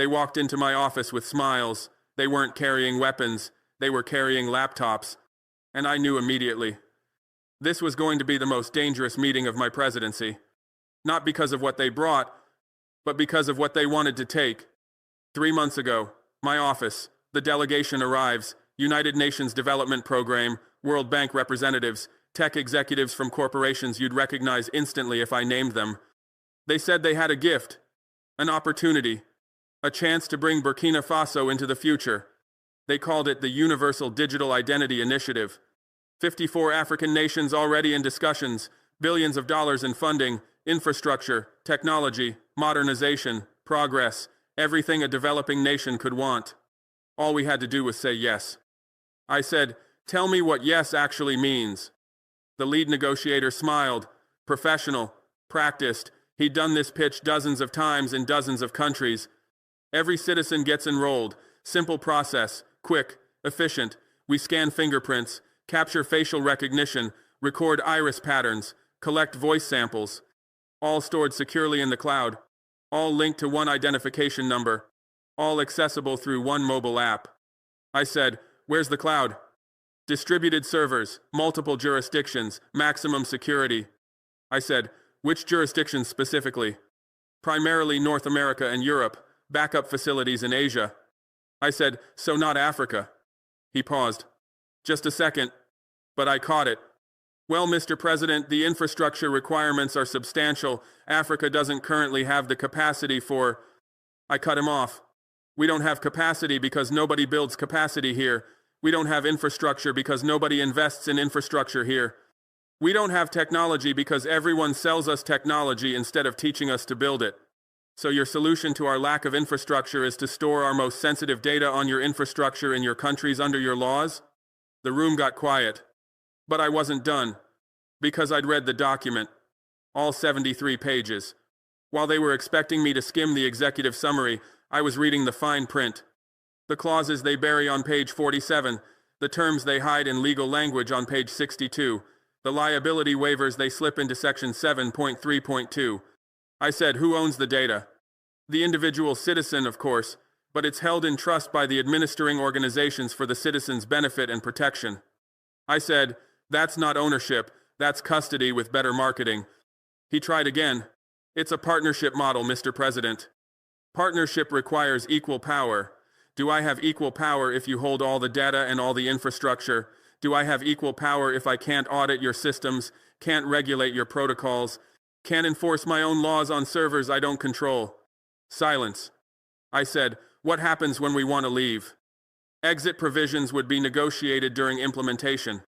They walked into my office with smiles. They weren't carrying weapons. They were carrying laptops. And I knew immediately. This was going to be the most dangerous meeting of my presidency. Not because of what they brought, but because of what they wanted to take. 3 months ago, my office, the delegation arrives, United Nations Development Program, World Bank representatives, tech executives from corporations you'd recognize instantly if I named them. They said they had a gift, an opportunity, a chance to bring Burkina Faso into the future. They called it the Universal Digital Identity Initiative. 54 African nations already in discussions, billions of dollars in funding, infrastructure, technology, modernization, progress, everything a developing nation could want. All we had to do was say yes. I said, "Tell me what yes actually means." The lead negotiator smiled. Professional, practiced. He'd done this pitch dozens of times in dozens of countries. Every citizen gets enrolled. Simple process, quick, efficient. We scan fingerprints, capture facial recognition, record iris patterns, collect voice samples. All stored securely in the cloud. All linked to one identification number. All accessible through one mobile app. I said, "Where's the cloud?" "Distributed servers, multiple jurisdictions, maximum security." I said, "Which jurisdictions specifically?" "Primarily North America and Europe, backup facilities in Asia." I said, "So not Africa?" He paused. "Just a second." But I caught it. "Well, Mr. President, the infrastructure requirements are substantial. Africa doesn't currently have the capacity for—" I cut him off. "We don't have capacity because nobody builds capacity here. We don't have infrastructure because nobody invests in infrastructure here. We don't have technology because everyone sells us technology instead of teaching us to build it. So your solution to our lack of infrastructure is to store our most sensitive data on your infrastructure in your countries under your laws?" The room got quiet. But I wasn't done, because I'd read the document, all 73 pages. While they were expecting me to skim the executive summary, I was reading the fine print. The clauses they bury on page 47, the terms they hide in legal language on page 62, the liability waivers they slip into section 7.3.2. I said, "Who owns the data?" "The individual citizen, of course, but it's held in trust by the administering organizations for the citizen's benefit and protection." I said, "That's not ownership, that's custody with better marketing." He tried again. "It's a partnership model, Mr. President. Partnership requires equal power. Do I have equal power if you hold all the data and all the infrastructure? Do I have equal power if I can't audit your systems, can't regulate your protocols, can't enforce my own laws on servers I don't control?" Silence. I said, "What happens when we want to leave?" "Exit provisions would be negotiated during implementation."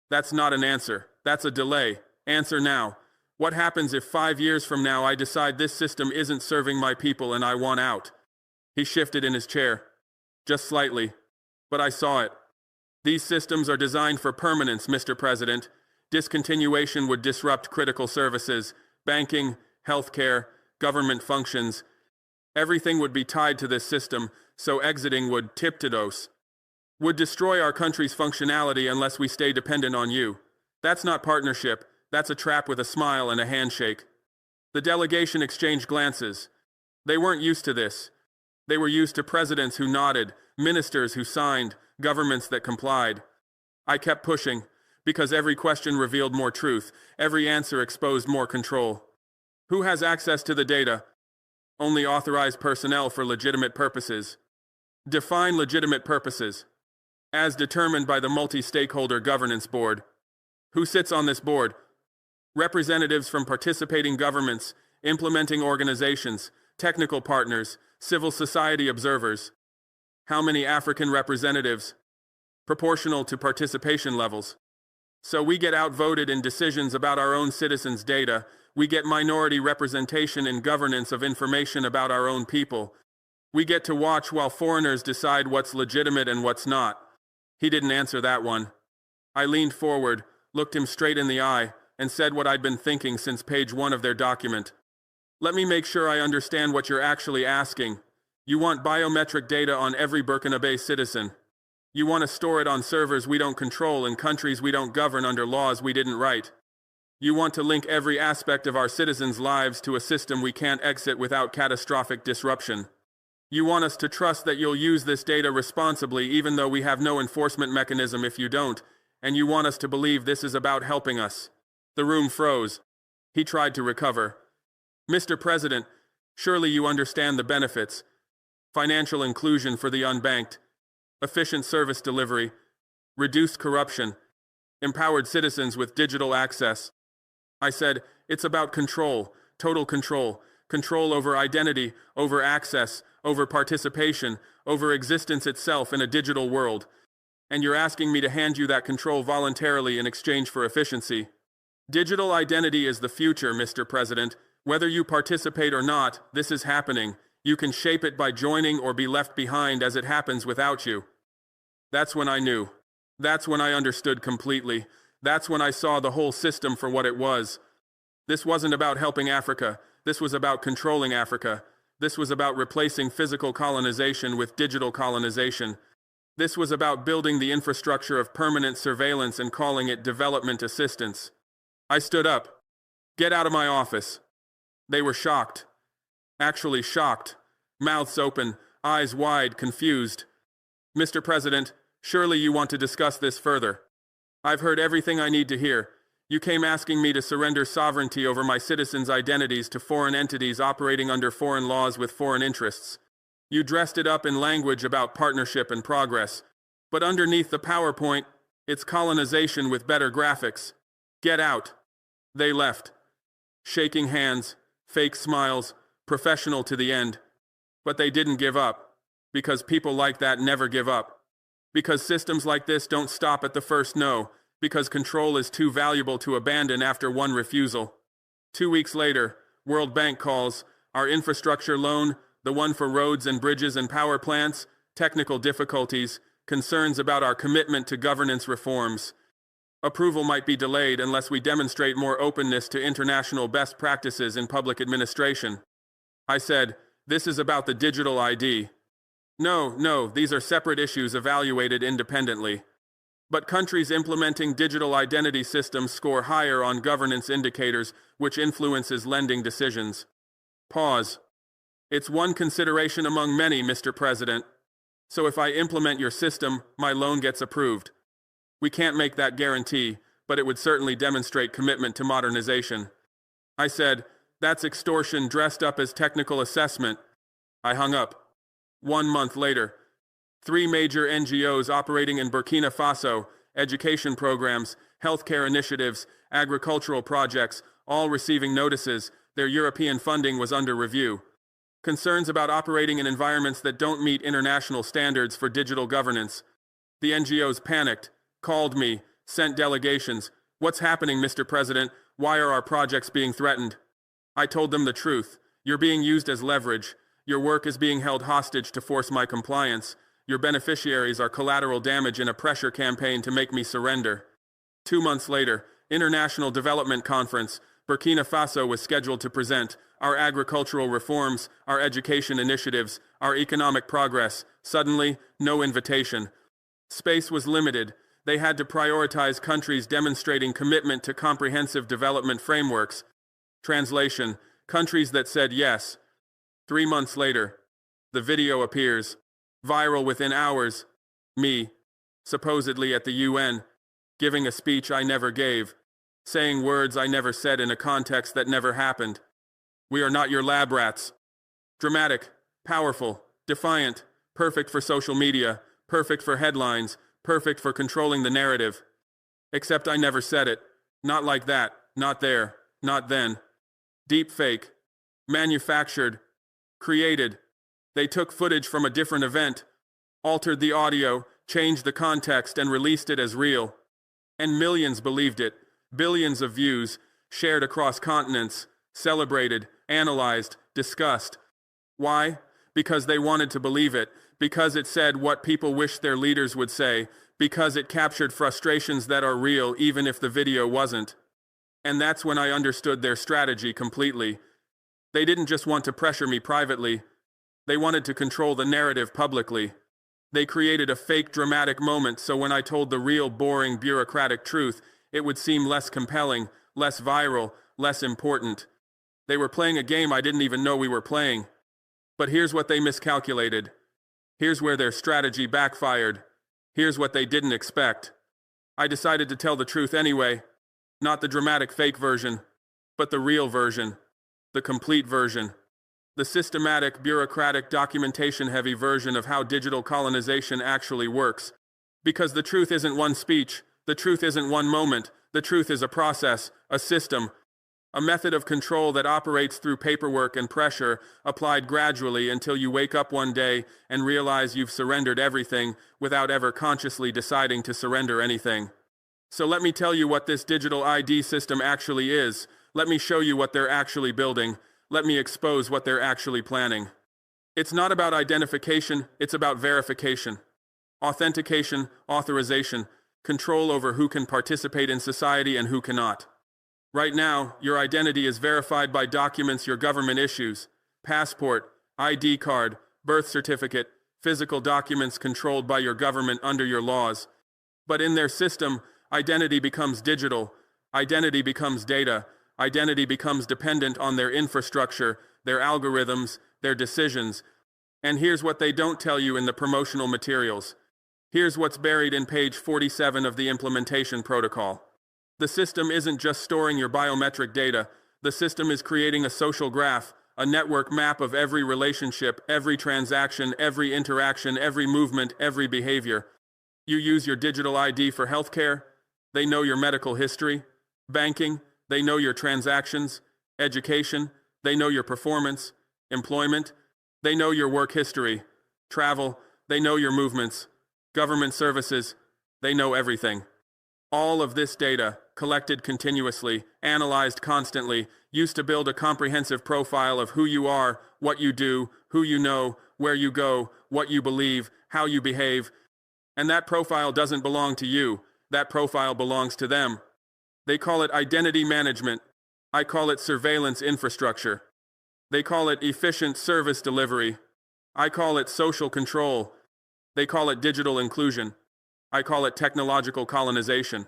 "That's not an answer. That's a delay. Answer now. What happens if 5 years from now I decide this system isn't serving my people and I want out?" He shifted in his chair. Just slightly. But I saw it. "These systems are designed for permanence, Mr. President. Discontinuation would disrupt critical services, banking, healthcare, government functions. Everything would be tied to this system, so exiting would tiptoes. Would destroy our country's functionality unless we stay dependent on you. That's not partnership. That's a trap with a smile and a handshake." The delegation exchanged glances. They weren't used to this. They were used to presidents who nodded, ministers who signed, governments that complied. I kept pushing, because every question revealed more truth, every answer exposed more control. "Who has access to the data?" "Only authorized personnel for legitimate purposes." "Define legitimate purposes." "As determined by the multi-stakeholder governance board." "Who sits on this board?" "Representatives from participating governments, implementing organizations, technical partners, civil society observers." "How many African representatives?" "Proportional to participation levels." "So we get outvoted in decisions about our own citizens' data. We get minority representation in governance of information about our own people. We get to watch while foreigners decide what's legitimate and what's not." He didn't answer that one. I leaned forward, looked him straight in the eye, and said what I'd been thinking since page 1 of their document. "Let me make sure I understand what you're actually asking. You want biometric data on every Burkinabe citizen. You want to store it on servers we don't control in countries we don't govern under laws we didn't write. You want to link every aspect of our citizens' lives to a system we can't exit without catastrophic disruption. You want us to trust that you'll use this data responsibly even though we have no enforcement mechanism if you don't, and you want us to believe this is about helping us. The room froze. He tried to recover. Mr. President, surely you understand the benefits. Financial inclusion for the unbanked, efficient service delivery, reduced corruption, empowered citizens with digital access. I said, it's about control, total control, control over identity, over access, over participation, over existence itself in a digital world. And you're asking me to hand you that control voluntarily in exchange for efficiency. Digital identity is the future, Mr. President. Whether you participate or not, this is happening. You can shape it by joining or be left behind as it happens without you. That's when I knew. That's when I understood completely. That's when I saw the whole system for what it was. This wasn't about helping Africa. This was about controlling Africa. This was about replacing physical colonization with digital colonization. This was about building the infrastructure of permanent surveillance and calling it development assistance. I stood up. Get out of my office. They were shocked. Actually shocked. Mouths open, eyes wide, confused. Mr. President, surely you want to discuss this further. I've heard everything I need to hear. You came asking me to surrender sovereignty over my citizens' identities to foreign entities operating under foreign laws with foreign interests. You dressed it up in language about partnership and progress. But underneath the PowerPoint, it's colonization with better graphics. Get out. They left. Shaking hands, fake smiles, professional to the end. But they didn't give up. Because people like that never give up. Because systems like this don't stop at the first no. Because control is too valuable to abandon after one refusal. 2 weeks later, World Bank calls, our infrastructure loan, the one for roads and bridges and power plants, technical difficulties, concerns about our commitment to governance reforms. Approval might be delayed unless we demonstrate more openness to international best practices in public administration. I said, this is about the digital ID. No, these are separate issues evaluated independently. But countries implementing digital identity systems score higher on governance indicators, which influences lending decisions. Pause. It's one consideration among many, Mr. President. So if I implement your system, my loan gets approved. We can't make that guarantee, but it would certainly demonstrate commitment to modernization. I said, that's extortion dressed up as technical assessment. I hung up. 1 month later, 3 major NGOs operating in Burkina Faso, education programs, healthcare initiatives, agricultural projects, all receiving notices. Their European funding was under review. Concerns about operating in environments that don't meet international standards for digital governance. The NGOs panicked, called me, sent delegations. What's happening, Mr. President? Why are our projects being threatened? I told them the truth. You're being used as leverage. Your work is being held hostage to force my compliance. Your beneficiaries are collateral damage in a pressure campaign to make me surrender. 2 months later, International Development Conference, Burkina Faso was scheduled to present our agricultural reforms, our education initiatives, our economic progress. Suddenly, no invitation. Space was limited. They had to prioritize countries demonstrating commitment to comprehensive development frameworks. Translation: countries that said yes. 3 months later, the video appears. Viral within hours. Me, supposedly at the UN, giving a speech I never gave, saying words I never said in a context that never happened. We are not your lab rats. Dramatic, powerful, defiant, perfect for social media, perfect for headlines, perfect for controlling the narrative. Except I never said it. Not like that, not there, not then. Deep fake. Manufactured. Created. They took footage from a different event, altered the audio, changed the context, and released it as real. And millions believed it. Billions of views, shared across continents, celebrated, analyzed, discussed. Why? Because they wanted to believe it, because it said what people wish their leaders would say, because it captured frustrations that are real even if the video wasn't. And that's when I understood their strategy completely. They didn't just want to pressure me privately. They wanted to control the narrative publicly. They created a fake dramatic moment so when I told the real boring bureaucratic truth, it would seem less compelling, less viral, less important. They were playing a game I didn't even know we were playing. But here's what they miscalculated. Here's where their strategy backfired. Here's what they didn't expect. I decided to tell the truth anyway. Not the dramatic fake version, but the real version. The complete version. The systematic, bureaucratic, documentation-heavy version of how digital colonization actually works. Because the truth isn't one speech, the truth isn't one moment, the truth is a process, a system, a method of control that operates through paperwork and pressure, applied gradually until you wake up one day and realize you've surrendered everything without ever consciously deciding to surrender anything. So let me tell you what this digital ID system actually is. Let me show you what they're actually building. Let me expose what they're actually planning. It's not about identification, it's about verification. Authentication, authorization, control over who can participate in society and who cannot. Right now, your identity is verified by documents your government issues: passport, ID card, birth certificate, physical documents controlled by your government under your laws. But in their system, identity becomes digital, identity becomes data, identity becomes dependent on their infrastructure, their algorithms, their decisions. And here's what they don't tell you in the promotional materials. Here's what's buried in page 47 of the implementation protocol. The system isn't just storing your biometric data. The system is creating a social graph, a network map of every relationship, every transaction, every interaction, every movement, every behavior. You use your digital ID for healthcare. They know your medical history. Banking, they know your transactions. Education, they know your performance. Employment, they know your work history. Travel, they know your movements. Government services, they know everything. All of this data, collected continuously, analyzed constantly, used to build a comprehensive profile of who you are, what you do, who you know, where you go, what you believe, how you behave. And that profile doesn't belong to you. That profile belongs to them. They call it identity management. I call it surveillance infrastructure. They call it efficient service delivery. I call it social control. They call it digital inclusion. I call it technological colonization.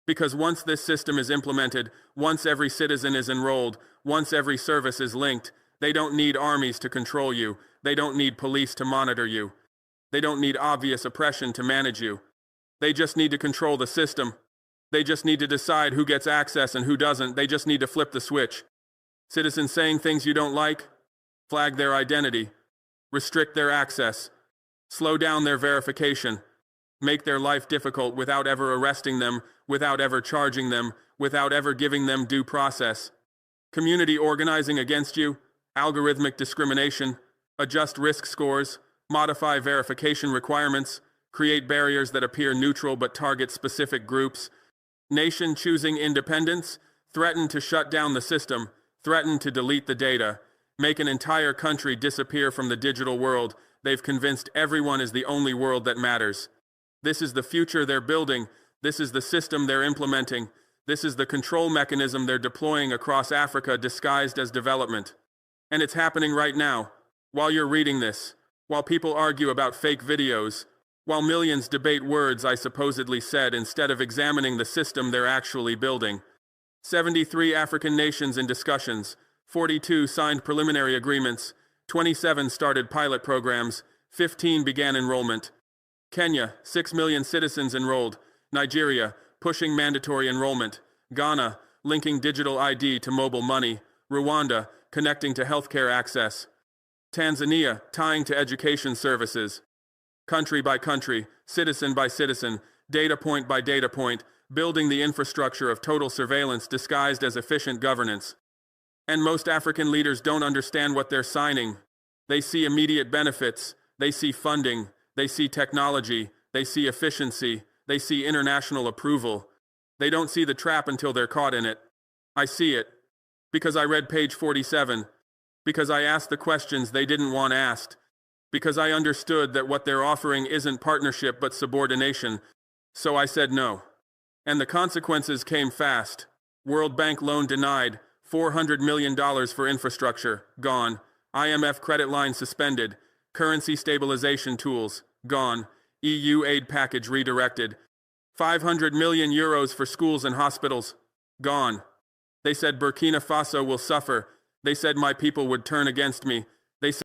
Because once this system is implemented, once every citizen is enrolled, once every service is linked, they don't need armies to control you. They don't need police to monitor you. They don't need obvious oppression to manage you. They just need to control the system. They just need to decide who gets access and who doesn't. They just need to flip the switch. Citizens saying things you don't like? Flag their identity. Restrict their access. Slow down their verification. Make their life difficult without ever arresting them, without ever charging them, without ever giving them due process. Community organizing against you, algorithmic discrimination, adjust risk scores, modify verification requirements, create barriers that appear neutral but target specific groups. Nation choosing independence, threaten to shut down the system, threaten to delete the data, make an entire country disappear from the digital world. They've convinced everyone is the only world that matters. This is the future they're building. This is the system they're implementing. This is the control mechanism they're deploying across Africa disguised as development. And it's happening right now, while you're reading this, while people argue about fake videos, while millions debate words I supposedly said instead of examining the system they're actually building. 73 African nations in discussions, 42 signed preliminary agreements, 27 started pilot programs, 15 began enrollment. Kenya, 6 million citizens enrolled. Nigeria, pushing mandatory enrollment. Ghana, linking digital ID to mobile money. Rwanda, connecting to healthcare access. Tanzania, tying to education services. Country by country, citizen by citizen, data point by data point, building the infrastructure of total surveillance disguised as efficient governance. And most African leaders don't understand what they're signing. They see immediate benefits, they see funding, they see technology, they see efficiency, they see international approval. They don't see the trap until they're caught in it. I see it. Because I read page 47. Because I asked the questions they didn't want asked. Because I understood that what they're offering isn't partnership but subordination. So I said no. And the consequences came fast. World Bank loan denied. $400 million for infrastructure, gone. IMF credit line suspended. Currency stabilization tools, gone. EU aid package redirected. 500 million euros for schools and hospitals, gone. They said Burkina Faso will suffer. They said my people would turn against me. They said